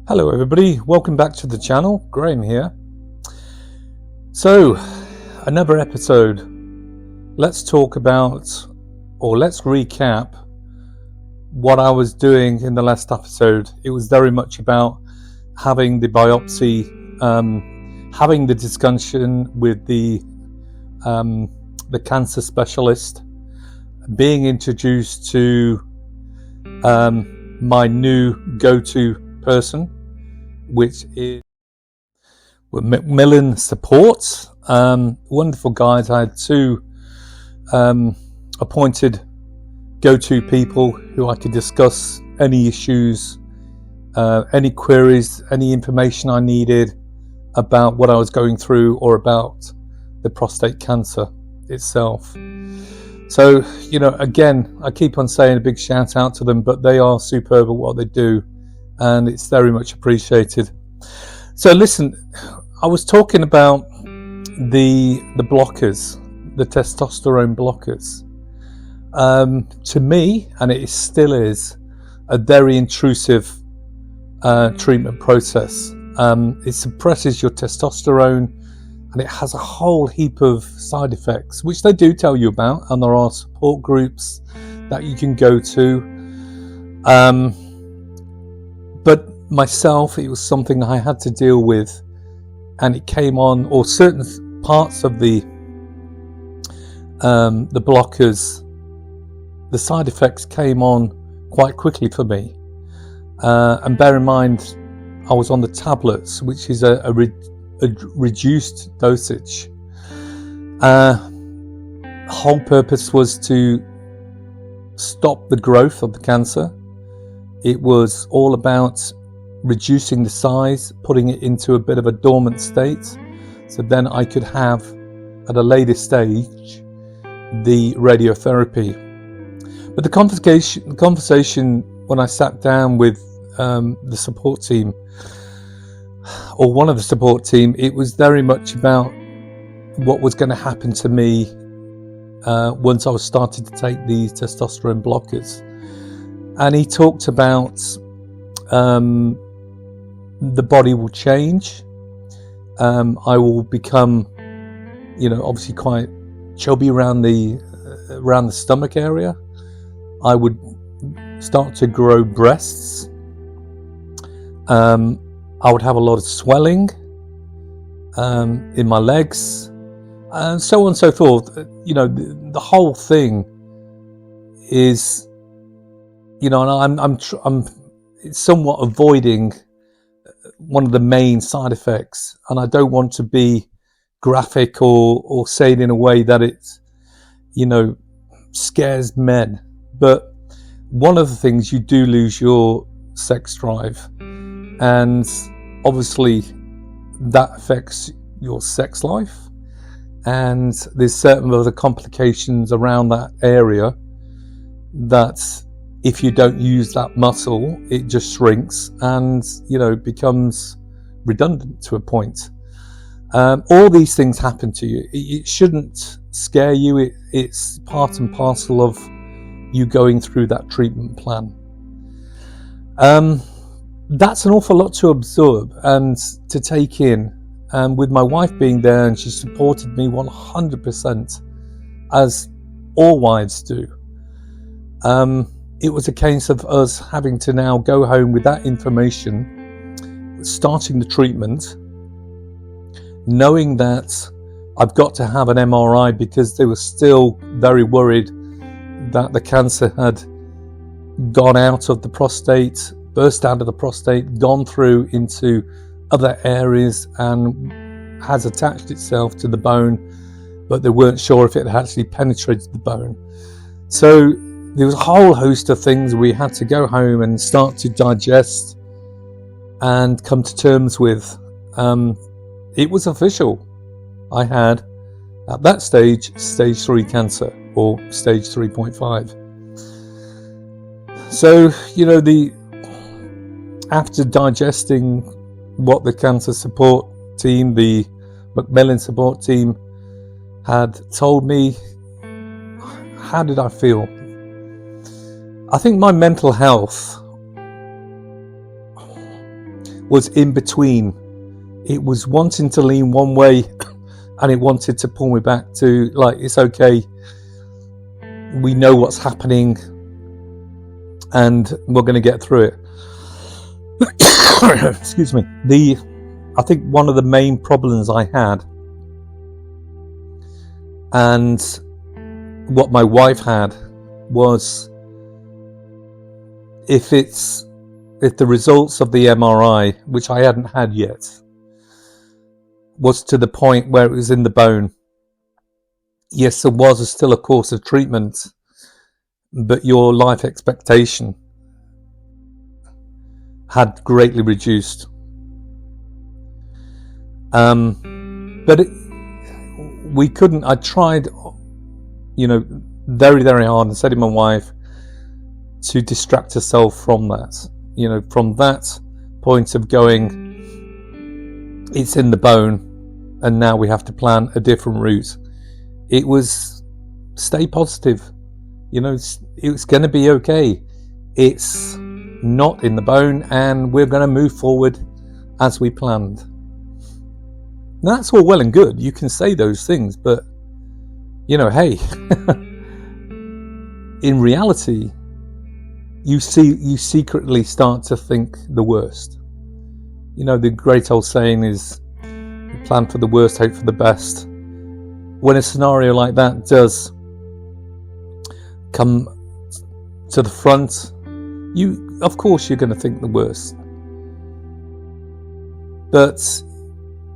Hello everybody, welcome back to the channel. Graham here. So, another episode. Let's talk about, or let's recap what I was doing in the last episode. It was very much about having the biopsy, having the discussion with the cancer specialist, being introduced to my new go-to person, which is Macmillan support. Wonderful guys. I had two appointed go-to people who I could discuss any issues, any queries, any information I needed about what I was going through or about the prostate cancer itself. So, again, I keep on saying a big shout out to them, but they are superb at what they do, and it's very much appreciated. So listen, I was talking about the blockers, the testosterone blockers. To me, and it still is, a very intrusive treatment process. It suppresses your testosterone, and it has a whole heap of side effects, which they do tell you about, and there are support groups that you can go to. But myself, it was something I had to deal with, and it came on, or certain parts of the blockers, the side effects came on quite quickly for me. And bear in mind, I was on the tablets, which is a reduced dosage. Whole purpose was to stop the growth of the cancer. It was all about reducing the size, putting it into a bit of a dormant state, so then I could have, at a later stage, the radiotherapy. But the conversation when I sat down with the support team, or one of the support team, it was very much about what was going to happen to me once I was starting to take these testosterone blockers. And he talked about the body will change. I will become, obviously quite chubby around the stomach area. I would start to grow breasts. I would have a lot of swelling in my legs, and so on and so forth. The whole thing is, and I'm somewhat avoiding one of the main side effects, and I don't want to be graphic or say it in a way that it, scares men. But one of the things, you do lose your sex drive, and obviously that affects your sex life, and there's certain other complications around that area that, if you don't use that muscle, it just shrinks and, becomes redundant to a point. All these things happen to you. It shouldn't scare you. It's part and parcel of you going through that treatment plan. That's an awful lot to absorb and to take in. And with my wife being there, and she supported me 100%, as all wives do. It was a case of us having to now go home with that information, starting the treatment, knowing that I've got to have an MRI because they were still very worried that the cancer had gone out of the prostate, burst out of the prostate, gone through into other areas and has attached itself to the bone, but they weren't sure if it had actually penetrated the bone. So there was a whole host of things we had to go home and start to digest and come to terms with. It was official. I had, at that stage 3 cancer, or stage 3.5. So, after digesting what the cancer support team, the Macmillan support team, had told me, how did I feel? I think my mental health was in between. It was wanting to lean one way and it wanted to pull me back to, like, it's okay, we know what's happening and we're going to get through it. Excuse me. I think one of the main problems I had, and what my wife had, was if the results of the MRI, which I hadn't had yet, was to the point where it was in the bone, yes, there was still a course of treatment, but your life expectation had greatly reduced. But we couldn't. I tried, very, very hard, and said to my wife to distract herself from that. From that point of going, it's in the bone, and now we have to plan a different route. It was stay positive. It's going to be okay. It's not in the bone, and we're going to move forward as we planned. Now, that's all well and good. You can say those things, but hey, in reality, you secretly start to think the worst. The great old saying is, plan for the worst, hope for the best. When a scenario like that does come to the front, of course you're going to think the worst. But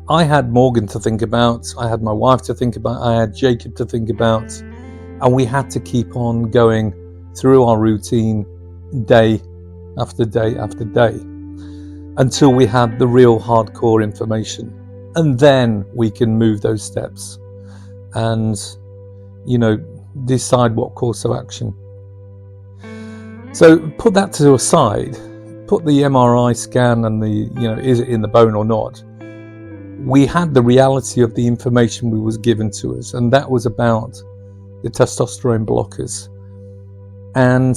I had Morgan to think about, I had my wife to think about, I had Jacob to think about, and we had to keep on going through our routine day after day after day until we had the real hardcore information. And then we can move those steps and, decide what course of action. So put that to the side, put the MRI scan and is it in the bone or not? We had the reality of the information we was given to us, and that was about the testosterone blockers. And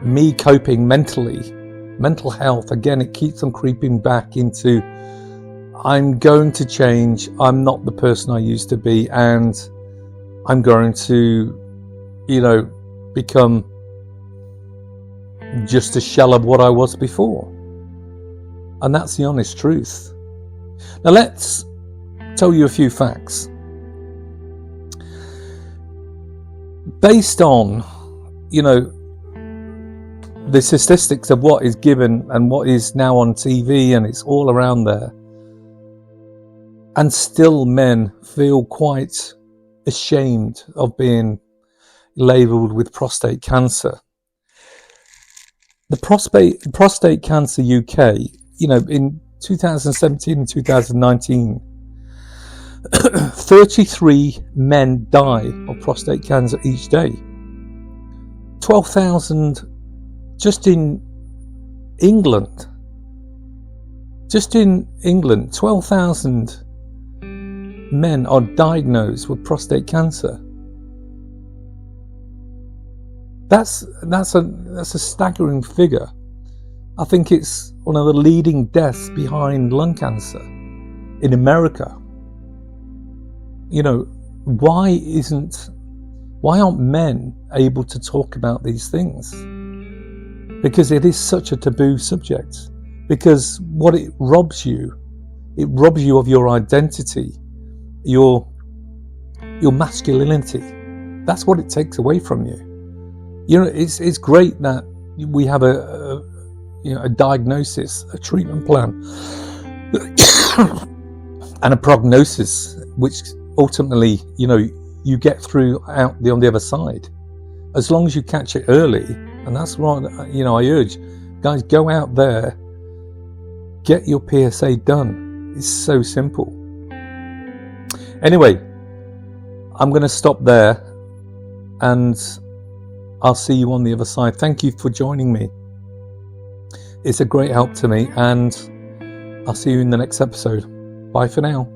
me coping mentally, mental health, again, it keeps on creeping back into, I'm going to change, I'm not the person I used to be, and I'm going to, become just a shell of what I was before. And that's the honest truth. Now let's tell you a few facts. Based on, the statistics of what is given and what is now on TV, and it's all around there, and still men feel quite ashamed of being labelled with prostate cancer. The Prostate Cancer UK, in 2017 and 2019, 33 men die of prostate cancer each day. 12,000 just in England. 12,000 men are diagnosed with prostate cancer. That's a staggering figure. I think it's one of the leading deaths behind lung cancer in America. Why aren't men able to talk about these things? Because it is such a taboo subject. Because what it robs you of your identity, your masculinity. That's what it takes away from you. It's great that we have a diagnosis, a treatment plan, and a prognosis, which ultimately, you get through out on the other side, as long as you catch it early. And that's what I urge guys: go out there, get your PSA done. It's so simple. Anyway, I'm going to stop there, and I'll see you on the other side. Thank you for joining me. It's a great help to me, and I'll see you in the next episode. Bye for now.